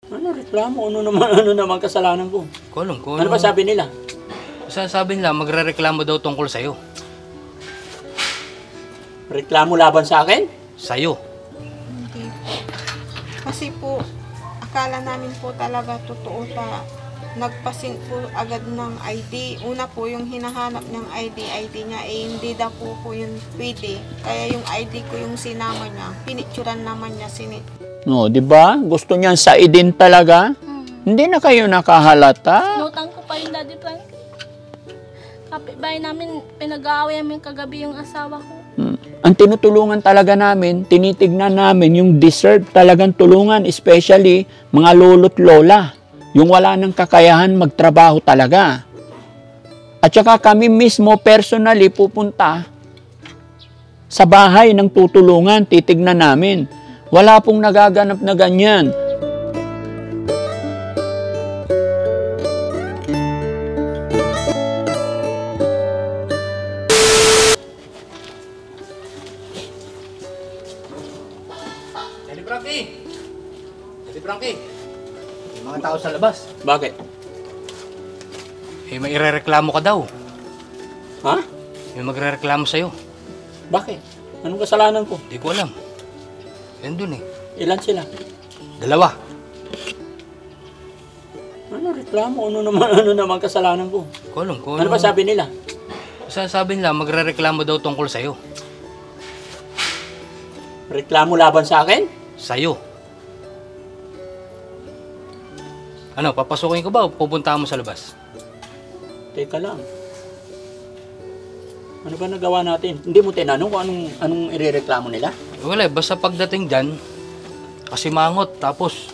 Ano reklamo? Ano naman kasalanan ko? Kulong ko. Ano ba sabi nila? Sabi nila, magre-reklamo daw tungkol sa'yo. Reklamo laban sa akin? Sa'yo. Hindi po. Kasi po, akala namin po talaga totoo ta. Nagpasin po agad ng ID. Una po, yung hinahanap ng ID niya, hindi daw po yun pwede. Kaya yung ID ko yung sinama niya, pinicturan naman niya, No, di ba? Gusto niyan sa idin talaga? Hindi na kayo nakahalata? Notang ko pa yung Daddy Frankie. Kapitbahay namin, pinag-aaway namin kagabi yung asawa ko. Ang tinutulungan talaga namin, tinitignan namin yung deserve talagang tulungan, especially mga lolo't lola. Yung wala ng kakayahan magtrabaho talaga. At saka kami mismo personally pupunta sa bahay ng tutulungan, titignan namin. Wala pong nagaganap na ganyan. Daddy Frankie! May mga tao sa labas. Bakit? May irereklamo ka daw. Ha? May magre-reklamo sa'yo. Bakit? Anong kasalanan ko? Hindi ko alam. Yan dun eh. Ilan sila? 2. Ano reklamo? Ano naman kasalanan ko? Kulong ko. Ano ba sabi nila? Sabi nila, magre-reklamo daw tungkol sa'yo. Reklamo laban sa akin? Sa'yo. Ano, papasukin ko ba o pupuntahan mo sa labas? Teka lang. Ano ba nagawa natin? Hindi mo tinanong kung anong irereklamo nila? Wala, basta pagdating dyan, kasi mangot, tapos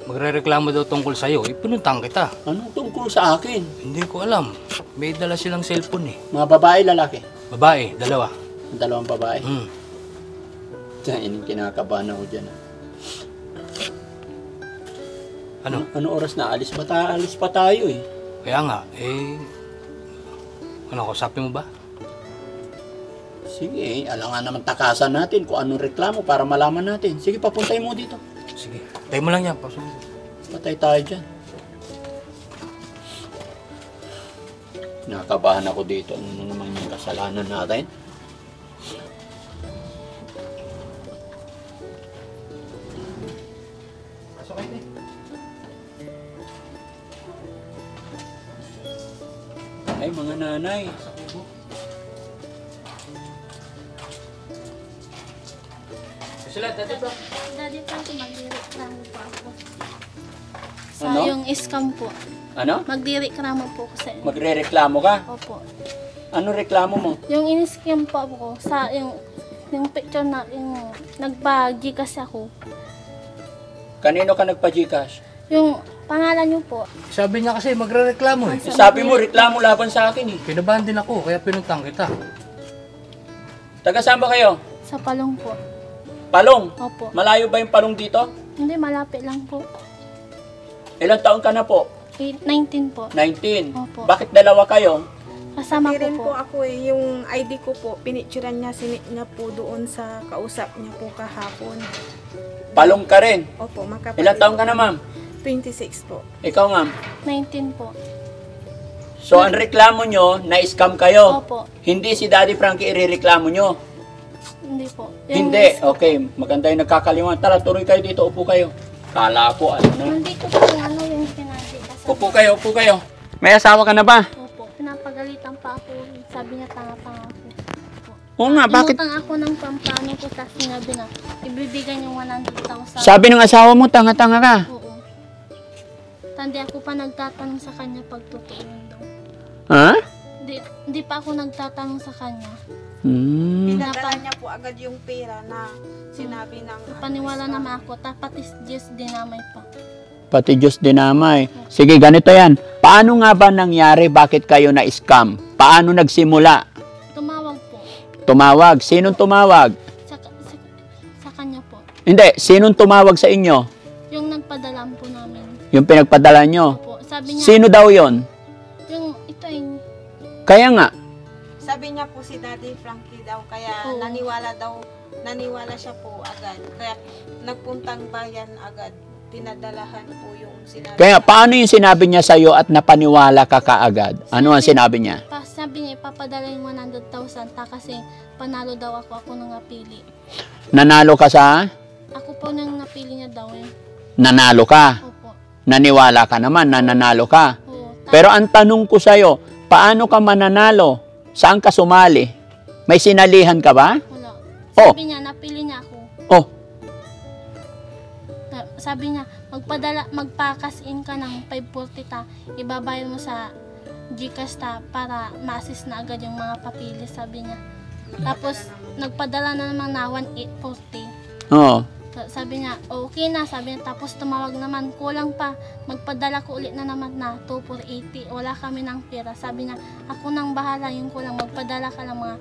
magre-reklamo daw tungkol sa'yo, ipinuntang kita. Anong tungkol sa akin? Hindi ko alam. May dala silang cellphone eh. Mga babae, lalaki? Babae, 2. Ang dalawang babae? Hmm. Kinakabahan ako dyan. Ano? Ano oras na? Alis pa tayo eh. Kaya nga, ano, kausapin mo ba? Sige, alangan naman takasan natin kung anong reklamo para malaman natin. Sige, papuntay mo dito. Sige, tayo mo lang yan. Pasok mo. Patay tayo dyan. Nakabahan ako dito. Ano naman yung kasalanan natin? Pasok kayo eh. Ay, mga nanay. Sila, Daddy Frankie. Daddy Frankie, magdireklamo po ako. Sa Ano? yung scam po. Ano? Magdireklamo po ako sa inyo. Magre-reklamo ka? Opo. Ano reklamo mo? Yung in-scam po ako sa yung picture na yung nagpa-G kasi ako. Kanino ka nagpa-Gcash? Yung pangalan niyo po. Sabi niya kasi magre-reklamo eh. Sabi mo, reklamo laban sa akin eh. Kinabahan din ako, kaya pinuntang kita. Taga saan ba kayo? Sa Palong po. Palong? Opo. Malayo ba yung Palong dito? Hindi, malapit lang po. Ilang taon ka na po? 19 po. 19. Opo. Bakit dalawa kayo? Kasama Hindi ko rin po. po ako eh, yung ID ko po, pinicturan niya, sinit niya po doon sa kausap niya po kahapon. Palong ka rin. Opo, makapatid. Ilang taon ka na, ma'am? 26 po. Ikaw, ma'am? 19 po. So, ang reklamo nyo, na-scam kayo. Opo. Hindi si Daddy Frankie irereklamo nyo. Hindi po. Hindi. Okay, maganda yung nagkakalimutan. Tara, tuloy kayo dito. Upo kayo. Kala ko, ano na. Nandito po yung ano yung pinagi. Upo kayo, upo kayo. May asawa ka na ba? Opo. Pinapagalitan pa ako. Sabi niya tanga-tanga ako. Oo nga, bakit? Inutang ako ng pampano ko tapos sinabi na ibibigay yung 100,000. Sabi ng asawa mo, tanga-tanga ka. Oo. Tandi ako pa nagtatanong sa kanya pag totoo yun daw. Ha? Hindi pa ako nagtatanong sa kanya. Pinadala niya po agad yung pera na sinabi ng... Paniwala naman ako. Tapat is just dinamay pa. Pati Diyos dinamay. Sige, ganito yan. Paano nga ba nangyari? Bakit kayo na-scam? Paano nagsimula? Tumawag po. Tumawag? Sinong tumawag? Sa kanya po. Hindi, sinong tumawag sa inyo? Yung nagpadala po namin. Yung pinagpadala nyo? Opo. Sabi niya, Sino daw yon? yung ito yung... Kaya nga. Sabi niya po si Daddy Frankie daw, kaya naniwala siya po agad. Kaya nagpuntang bayan agad. pinadalahan po yung sinabi. Kaya paano yung sinabi niya sa'yo at napaniwala ka kaagad? Ano ang sinabi niya? Sabi niya, ipapadala yung 100,000 kasi panalo daw ako nang napili. Nanalo ka sa? Ako po nang napili niya daw eh. Nanalo ka? Opo. Naniwala ka naman na nanalo ka? Oo. Pero ang tanong ko sa'yo, paano ka mananalo? Saan ka sumali? May sinalihan ka ba? Wala. Oh. Sabi niya, napili niya ako. Oh, Sabi niya, magpa-cash-in ka ng 540 ta, ibabayad mo sa GCash ta para ma-assist na agad yung mga papili, sabi niya. Tapos, nagpadala na naman na 1,840. oh. Sabi niya, okay na, sabi niya. Tapos tumawag naman, kulang pa. Magpadala ko ulit na naman na 2,480. Wala kami ng pera. Sabi niya, ako nang bahala yung kulang. Magpadala ka lang mga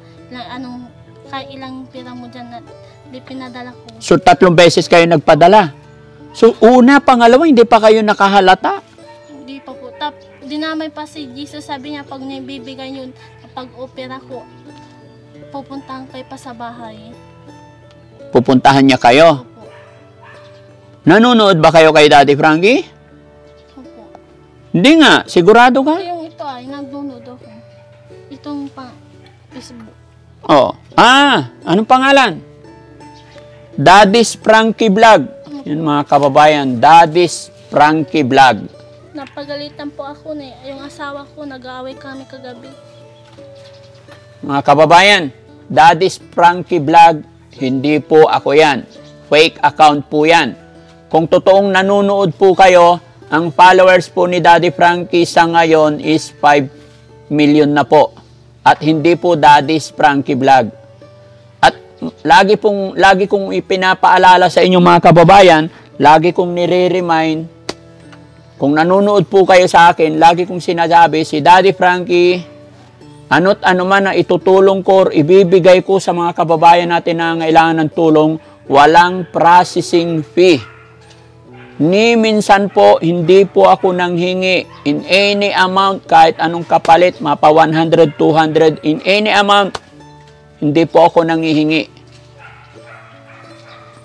ilang pera mo dyan at di pinadala ko. So, 3 beses kayo nagpadala. So, una, pangalawa, hindi pa kayo nakahalata. Hindi pa po. Dinamay pa si Jesus. Sabi niya, pag naibibigay yun, pag opera ko, pupuntahan kayo pa sa bahay. Pupuntahan niya kayo. Opo. Nanonood ba kayo kay Daddy Frankie? Opo. Hindi nga. Sigurado ka? Yung ito ay, nagdownload ako. Itong Facebook. Oh. Anong pangalan? Daddy's Frankie Vlog. Yun mga kababayan, Daddy's Frankie Vlog. Napagalitan po ako na yung asawa ko, nag-aaway kami kagabi. Mga kababayan, Daddy's Frankie Vlog, hindi po ako yan. Fake account po yan. Kung totoong nanonood po kayo, ang followers po ni Daddy Frankie sa ngayon is 5 million na po. At hindi po Daddy's Frankie Vlog. At lagi kong ipinapaalala sa inyo mga kababayan, lagi kong nire-remind, kung nanonood po kayo sa akin, lagi kong sinasabi, si Daddy Frankie, ano't ano man na itutulong ko, ibibigay ko sa mga kababayan natin na kailangan ng tulong, walang processing fee. Ni minsan po, hindi po ako nanghingi in any amount, kahit anong kapalit, mapa 100, 200, in any amount, hindi po ako nanghihingi.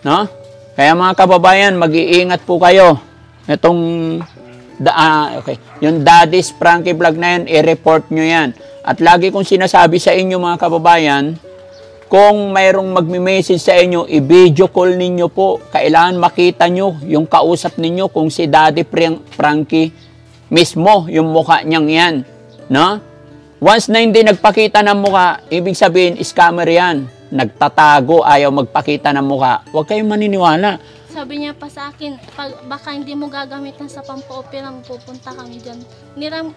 No? Kaya mga kababayan, mag-iingat po kayo. Itong, yung Daddy's Frankie Vlog na yan, i-report nyo yan. At lagi kong sinasabi sa inyo mga kababayan, kung mayroong magme-message sa inyo, i-video call ninyo po. Kailangan makita nyo yung kausap ninyo kung si Daddy Frankie mismo, yung mukha niyang yan. No? Once na hindi nagpakita ng mukha, ibig sabihin, scammer yan. Nagtatago, ayaw magpakita ng mukha. Huwag kayong maniniwala. Sabi niya pa sa akin, baka hindi mo gagamitan sa pampa-opera, pupunta kami dyan.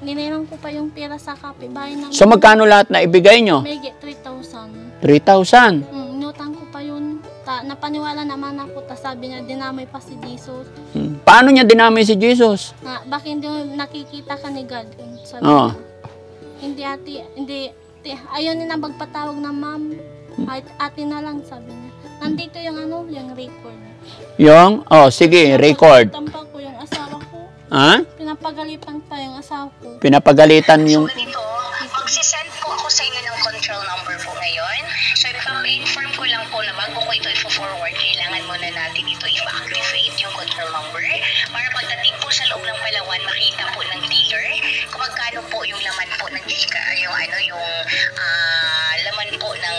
Niniram ko pa yung pera sa kapitbahay namin. So magkano lahat na ibigay nyo? May 3,000. 3,000. Inutang ko pa yun. Napaniwala naman ako. Sabi niya, dinamay pa si Jesus. Paano niya dinamay si Jesus? Baka hindi mo nakikita ka ni God. Sabi Oh. niya. Hindi ayaw niya na magpatawag na ma'am. Ate na lang, sabi niya. Nandito yung yung record. Sige, record. Pinapagalitan pa ko yung asawa ko. Ha? Pinapagalitan pa yung asawa ko. Pinapagalitan yung... So, ganito, magsisend po ako sa inyo ng control number po ngayon. So, ipapa-inform ko lang po na bago ko ito i-forward, kailangan muna natin ito i-activate yung control number para pagdating po sa loob ng Palawan, makita po ng dealer kung magkano po yung laman po ng laman po ng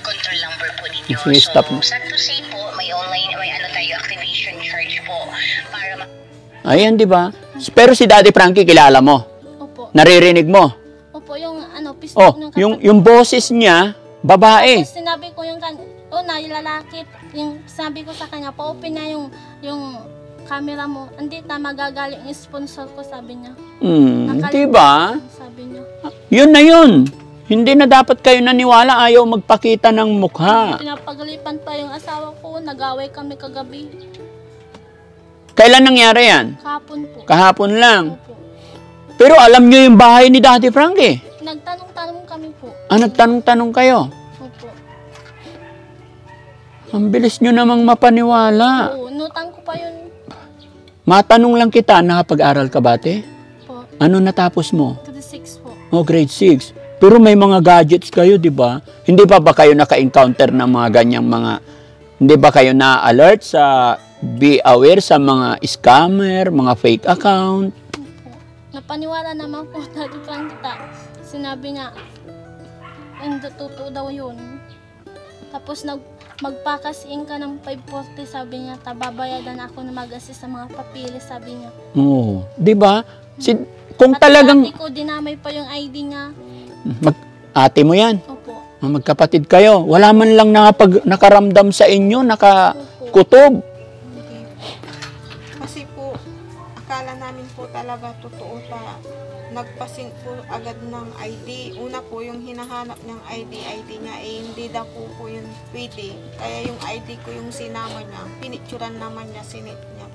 control number po ninyo. Sige, stop So, na. sad to say po, may activation charge po para Ayan, di ba? Pero si Daddy Frankie kilala mo. Opo. Naririnig mo. Opo, yung Facebook ng Yung boses niya, babae. Tapos sinabi ko yung lalaki, yung sabi ko sa kanya, pa-open na yung camera mo. Hindi na magagaling yung sponsor ko, sabi niya. Di ba? Sabi niya. Yun na yun. Hindi na dapat kayo naniwala, ayaw magpakita ng mukha. Pinapagalipan pa yung asawa ko, nag-away kami kagabi. Kailan nangyari yan? Kahapon po. Kahapon lang. Opo. Pero alam nyo yung bahay ni Daddy Frankie. Nagtanong-tanong kami po. Nagtanong-tanong kayo. Opo. Ang bilis nyo namang mapaniwala. Oo, nutang ko pa yun. Matanong lang kita, nakapag-aral ka ba, te? Po. Ano natapos mo? To the 6 po. Grade 6. Pero may mga gadgets kayo, di ba? Hindi pa ba kayo naka-encounter ng mga ganyang mga... Hindi ba kayo na-alert sa be aware sa mga scammer, mga fake account. Opo. Napaniwala naman po Daddy Frankie sinabi niya, hindi totoo daw yun. Tapos magpakasiin ka ng 540, sabi niya, babayadan ako na mag-assist sa mga papilis, sabi niya. Oo, di ba? Kung At talagang ate ko, dinamay pa yung ID niya. ate mo yan, Opo. magkapatid kayo, wala man lang nakaramdam sa inyo, nakakutob. Hindi. Kasi po, akala namin po talaga totoo nagpasin po agad ng ID. Una po, yung hinahanap niyang ID niya, hindi daw po yun pwede. Kaya yung ID ko yung sinama niya, pinicturan naman niya, sinit niya.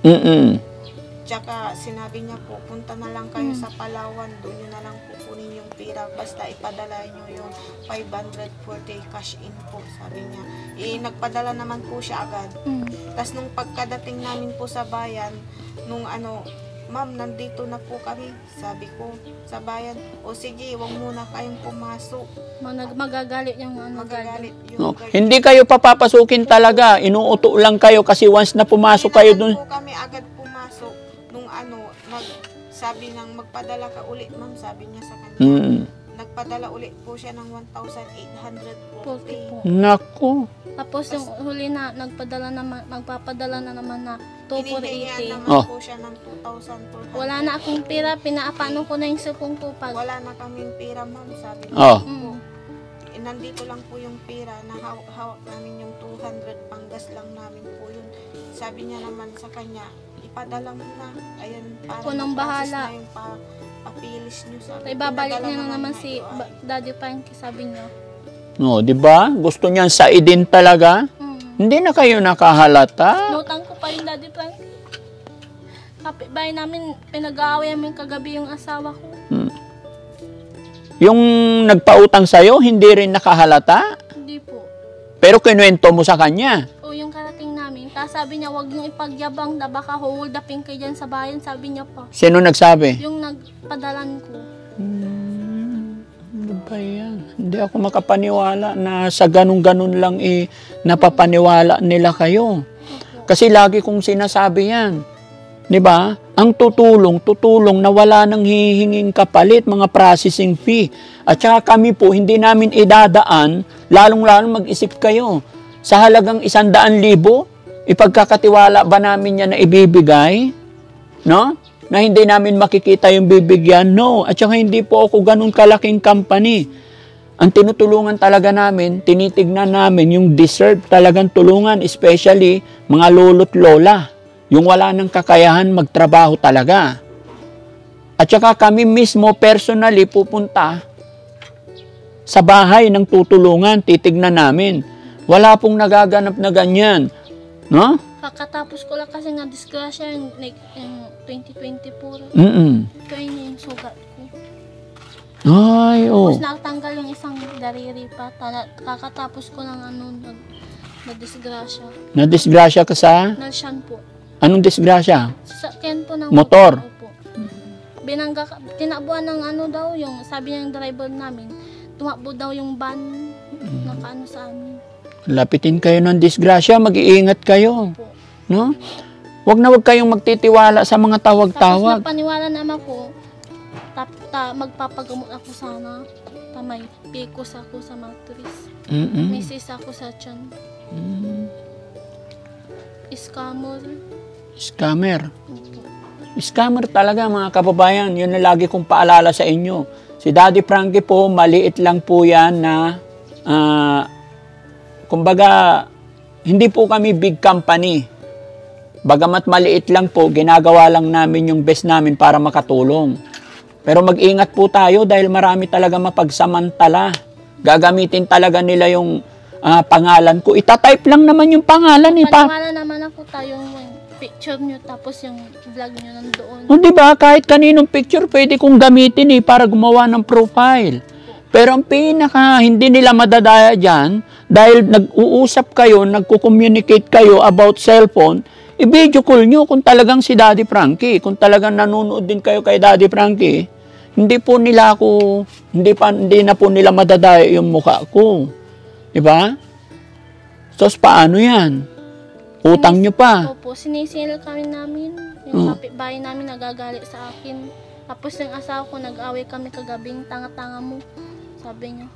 Tsaka sinabi niya po, punta na lang kayo sa Palawan, doon nyo na lang kukunin yung pera, basta ipadala nyo yung 540 cash in po, sabi niya. Nagpadala naman po siya agad. Tapos nung pagkadating namin po sa bayan, ma'am, nandito na po kami, sabi ko sa bayan. O sige, wag muna kayong pumasok. Magagalit yung Magagalit No, yung guard. hindi kayo papapasukin talaga, inuuto lang kayo kasi once na pumasok kayo dun. Hindi naman po kami agad pumasok nung sabi nang magpadala ka ulit, ma'am, sabi niya sa kanya. Nagpadala ulit po siya ng 1,840. Nako. Tapos yung huli na, magpapadala na naman na Hinihingian 2,480. naman po siya ng 2,400. Wala na akong pera, pinaapano ko na yung cellphone ko pag... Wala na kaming pera, ma'am, sabi niya. Oh. Po. Nandito lang po yung pera na hawak namin yung 200, panggas lang namin po yun. Sabi niya naman sa kanya, ipadala mo na. Ayan, para Ako nang ma-process bahala. na yung papilis niyo. Sabi. Ay, babalik Pinadala niya na naman niya si yung ID. Daddy Frankie, sabi niya. No, di ba? Gusto niyan sa idin talaga. Hindi na kayo nakahalata. Notang ko pa yung Daddy Frankie. Kapitbahay namin, pinag-aaway namin kagabi yung asawa ko. Yung nagpautang sa'yo, hindi rin nakahalata. Hindi po. Pero kinuwento mo sa kanya. O yung karating namin. Tapos sabi niya, huwag niyong ipagyabang na baka hold upin kayo dyan sa bayan. Sabi niya pa. Sino nagsabi? Yung nagpadalan ko. Ano ba yan? Hindi ako makapaniwala na sa ganun-ganun lang napapaniwala nila kayo. Kasi lagi kong sinasabi yan. 'Di ba? Ang tutulong na wala nang hihinging kapalit, mga processing fee. At saka kami po, hindi namin idadaan, lalong-lalong mag-isip kayo. Sa halagang 100,000, ipagkakatiwala ba namin yan na ibibigay? No? Na hindi namin makikita yung bibigyan? No. At saka hindi po ako ganun kalaking company. Ang tinutulungan talaga namin, tinitignan namin yung deserve talagang tulungan, especially mga lolo't lola. Yung wala ng kakayahan magtrabaho talaga. At saka kami mismo personally pupunta sa bahay ng tutulungan, titignan namin. Wala pong nagaganap na ganyan. No? Kakatapos ko lang kasi nga disgrasya yung 2024. Ito yung sugat ko. Ay, oh. Tapos natanggal yung isang dariri pa. Kakatapos ko lang na-disgrasya. Nadisgrasya ka sa? Nalsyan po. Anong disgrasya? Sasakyan po ng Motor? Opo. Tinabuan ng daw yung, sabi ng driver namin, tumakbo daw yung van nakaano sa amin. Lapitin kayo ng disgrasya, mag-iingat kayo. Opo. No? Huwag kayong magtitiwala sa mga Tapos tawag-tawag. napaniwala naman ko, magpapagamot ako sana. May pekos ako sa matris. May sis ako sa tiyan. Scammer. Scammer. Scammer talaga mga kababayan. Yun na lagi kong paalala sa inyo. Si Daddy Frankie po, maliit lang po yan na kumbaga, hindi po kami big company. Bagamat maliit lang po, ginagawa lang namin yung best namin para makatulong. Pero mag-ingat po tayo dahil marami talaga mapagsamantala. Gagamitin talaga nila yung pangalan ko. Itatype lang naman yung pangalan eh. Paniwala naman ako yung picture nyo tapos yung vlog nyo nandoon. O diba, kahit kaninong picture pwede kong gamitin para gumawa ng profile. Pero ang hindi nila madadaya dyan, dahil nag-uusap kayo, nagko-communicate kayo about cellphone, i-video call nyo kung talagang si Daddy Frankie. Kung talagang nanonood din kayo kay Daddy Frankie, hindi na po nila madadaya yung mukha ko. Diba? So, paano yan? Utang nyo pa. Opo, sinisingil kami namin. Yung kapitbahay namin nagagalit sa akin. Tapos yung asawa ko, nag-away kami kagabing, tanga-tanga mo. Sabi niya,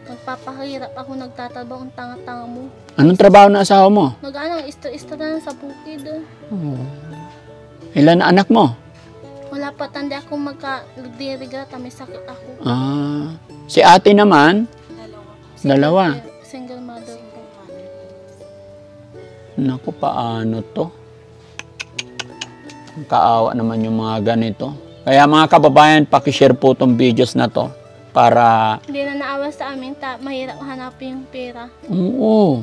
magpapahirap ako, nagtatrabaho ang tanga-tanga mo. Anong trabaho ng asawa mo? Nag-ano, istra na sa bukid. Ilan na anak mo? Wala pa, tanda ako magka-dirigat, may sakit ako. Si ate naman? Dalawa. Single mother po. Naku, paano to? Kaawa naman yung mga ganito. Kaya mga kababayan, pakishare po tong videos na to para... Hindi na naawa sa amin, mahirap hanapin yung pera. Oo.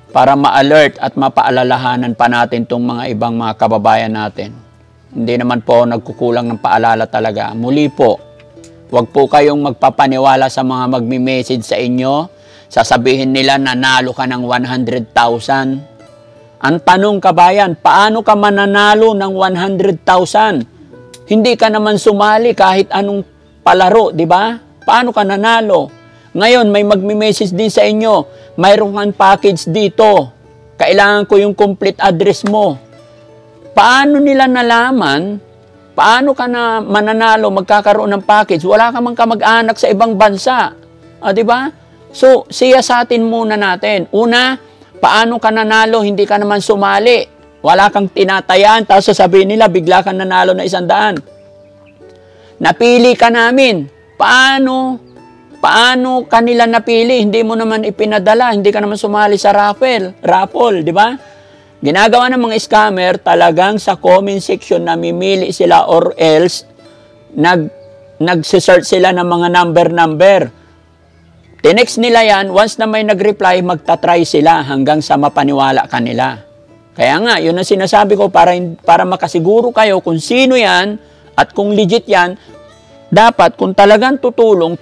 Para ma-alert at mapaalalahanan pa natin tong mga ibang mga kababayan natin. Hindi naman po nagkukulang ng paalala talaga. Muli po, huwag po kayong magpapaniwala sa mga magmi-message sa inyo. Sasabihin nila nanalo ka ng 100,000. Ang tanong kabayan, paano ka mananalo ng 100,000? Hindi ka naman sumali kahit anong palaro, di ba? Paano ka nanalo? Ngayon, may magme-message din sa inyo, mayroon kang package dito. Kailangan ko yung complete address mo. Paano nila nalaman? Paano ka na mananalo, magkakaroon ng package? Wala ka mang kamag-anak sa ibang bansa. Di ba? So, siyasatin muna natin. Una, paano ka nanalo, hindi ka naman sumali. Wala kang tinatayaan, tapos sasabihin nila, bigla kang nanalo na 100. Napili ka namin. Paano kanila napili? Hindi mo naman ipinadala, hindi ka naman sumali sa raffle, di ba? Ginagawa ng mga scammer, talagang sa comment section namimili sila or else, nag-search sila ng mga number. Tinext nila yan, once na may nag-reply, magta-try sila hanggang sa mapaniwala kanila. Kaya nga, yun ang sinasabi ko para makasiguro kayo kung sino yan at kung legit yan, dapat kung talagang tutulong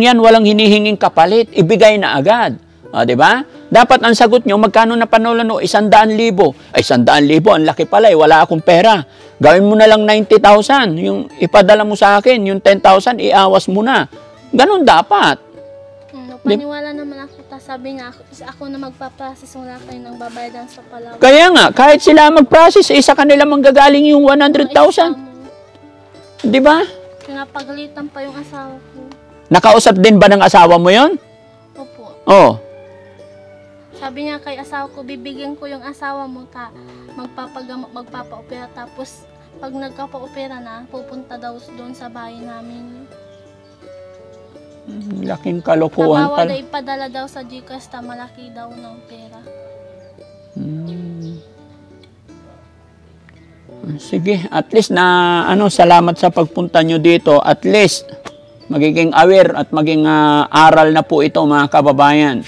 yan, walang hinihinging kapalit, ibigay na agad. Di ba? Dapat ang sagot nyo, magkano na panulan o 100,000? Ay, 100,000, ang laki pala wala akong pera. Gawin mo na lang 90,000, yung ipadala mo sa akin, yung 10,000, iawas mo na. Ganon dapat. Paniwala naman ako, sabi niya, ako na magpa-process, wala kayo nang babayadan sa Palawan. Kaya nga, kahit sila mag-process, sa kanila manggagaling yung 100,000. Di ba? Pinapagalitan pa yung asawa ko. Nakausap din ba ng asawa mo yon? Opo. Oo. Sabi niya kay asawa ko, bibigyan ko yung asawa mo magpapagamot, magpapa-opera, tapos pag nagkapa-opera na, pupunta daw doon sa bahay namin. Laking kalokohan Bawal pala. na ipadala daw sa GCash, malaki daw ng pera. Sige, at least na salamat sa pagpunta nyo dito. At least magiging aware at maging aral na po ito mga kababayan.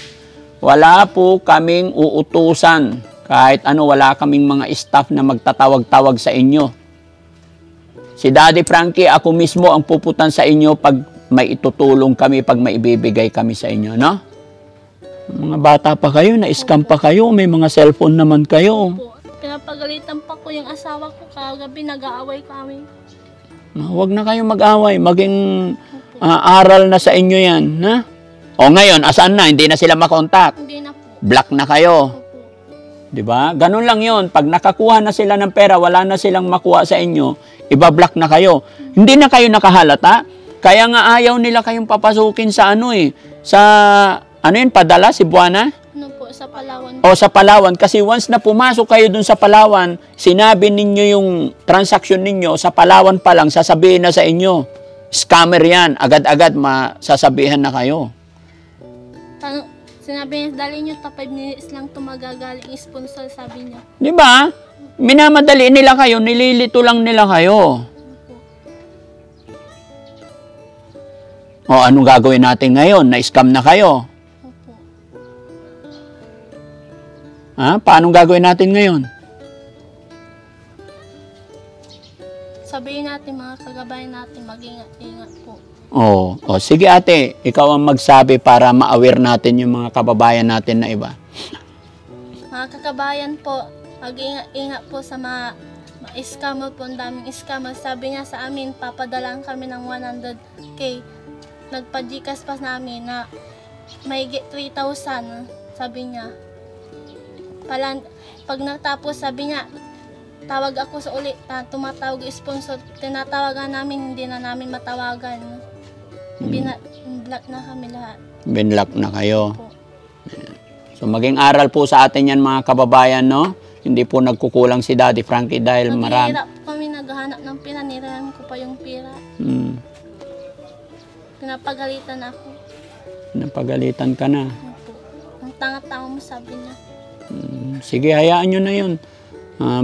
Wala po kaming uutusan. Kahit wala kaming mga staff na magtatawag-tawag sa inyo. Si Daddy Frankie, ako mismo ang puputan sa inyo pag may itutulong kami, pag may ibibigay kami sa inyo, no? Mga bata pa kayo, na-scam pa kayo, may mga cellphone naman kayo. Opo. Pinapagalitan pa ko yung asawa ko, kagabi nag-aaway kami. Huwag na kayong mag-away, maging aral na sa inyo yan, ha? O ngayon, asan na? Hindi na sila makontak. Hindi na po. Block na kayo. Opo. Diba? Ganun lang yon. Pag nakakuha na sila ng pera, wala na silang makuha sa inyo, iba-block na kayo. Hindi na kayo nakahalata. Kaya nga ayaw nila kayong papasukin sa padala, Cebuana? Sa Palawan. O sa Palawan. Kasi once na pumasok kayo dun sa Palawan, sinabi ninyo yung transaction ninyo, sa Palawan pa lang, sasabihin na sa inyo, scammer yan, agad-agad masasabihan na kayo. Sinabi niya, dali nyo, 5 minutes lang tumagagaling sponsor, sabi niya. Di ba? Minamadali nila kayo, nililito lang nila kayo. O, anong gagawin natin ngayon? Na-scam na kayo. Opo. Paano gagawin natin ngayon? Sabihin natin mga kagabayan natin, mag-ingat-ingat po. Sige ate, ikaw ang magsabi para ma-aware natin yung mga kababayan natin na iba. Mga kakabayan po, mag-ingat-ingat po sa mga scammer po, ang daming scammer. Sabi niya sa amin, papadalaan kami ng 100K. Nagpa-GCash pa namin na may 3,000, sabi niya. Pag natapos, sabi niya, tawag ako sa uli, tumatawag yung sponsor, tinatawagan namin, hindi na namin matawagan. Block na kami lahat. Binlock na kayo. Po. So maging aral po sa atin yan mga kababayan, no? Hindi po nagkukulang si Daddy Frankie dahil marami. Naghihirap kami, naghahanap ng pera, nirahan ko pa yung pera. Pinapagalitan ako. Napagalitan ka na. Opo. Ang tanga-tanga mo, sabi niya. Sige, hayaan nyo na yun.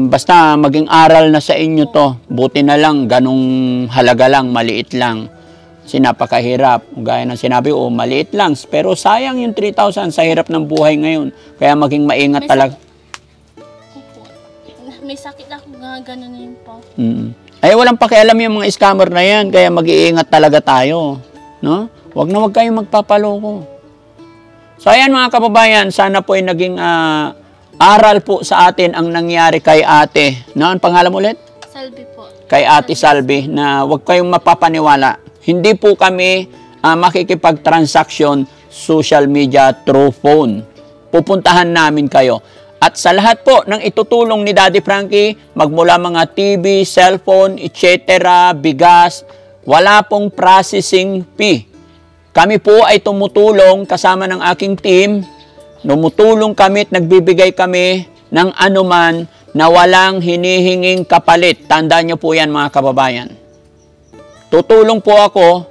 Basta maging aral na sa inyo to. Buti na lang, ganong halaga lang, maliit lang. Napakahirap. Gaya ng sinabi, maliit lang. Pero sayang yung 3,000 sa hirap ng buhay ngayon. Kaya maging maingat talaga. May sakit ako, gano'n po. Ay, walang pakialam yung mga scammer na yan. Kaya mag-iingat talaga tayo. No? Wag na wag kayong magpapaloko. So, ayan mga kababayan, sana po ay naging aral po sa atin ang nangyari kay ate. No? Ang pangalan mo ulit? Salvi po. Kay Ate Salvi, na wag kayong mapapaniwala. Hindi po kami makikipag-transaction social media through phone. Pupuntahan namin kayo. At sa lahat po ng itutulong ni Daddy Frankie, magmula mga TV, cellphone, etc., bigas, wala pong processing fee. Kami po ay tumutulong kasama ng aking team. Tumutulong kami at nagbibigay kami ng anuman na walang hinihinging kapalit. Tandaan niyo po yan mga kababayan. Tutulong po ako,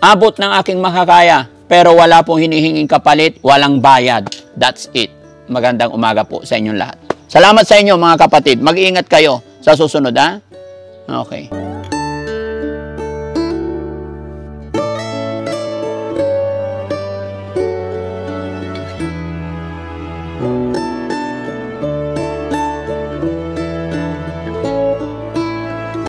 abot ng aking makakaya, pero wala pong hinihinging kapalit, walang bayad. That's it. Magandang umaga po sa inyong lahat. Salamat sa inyo mga kapatid. Mag-iingat kayo sa susunod, ha? Okay.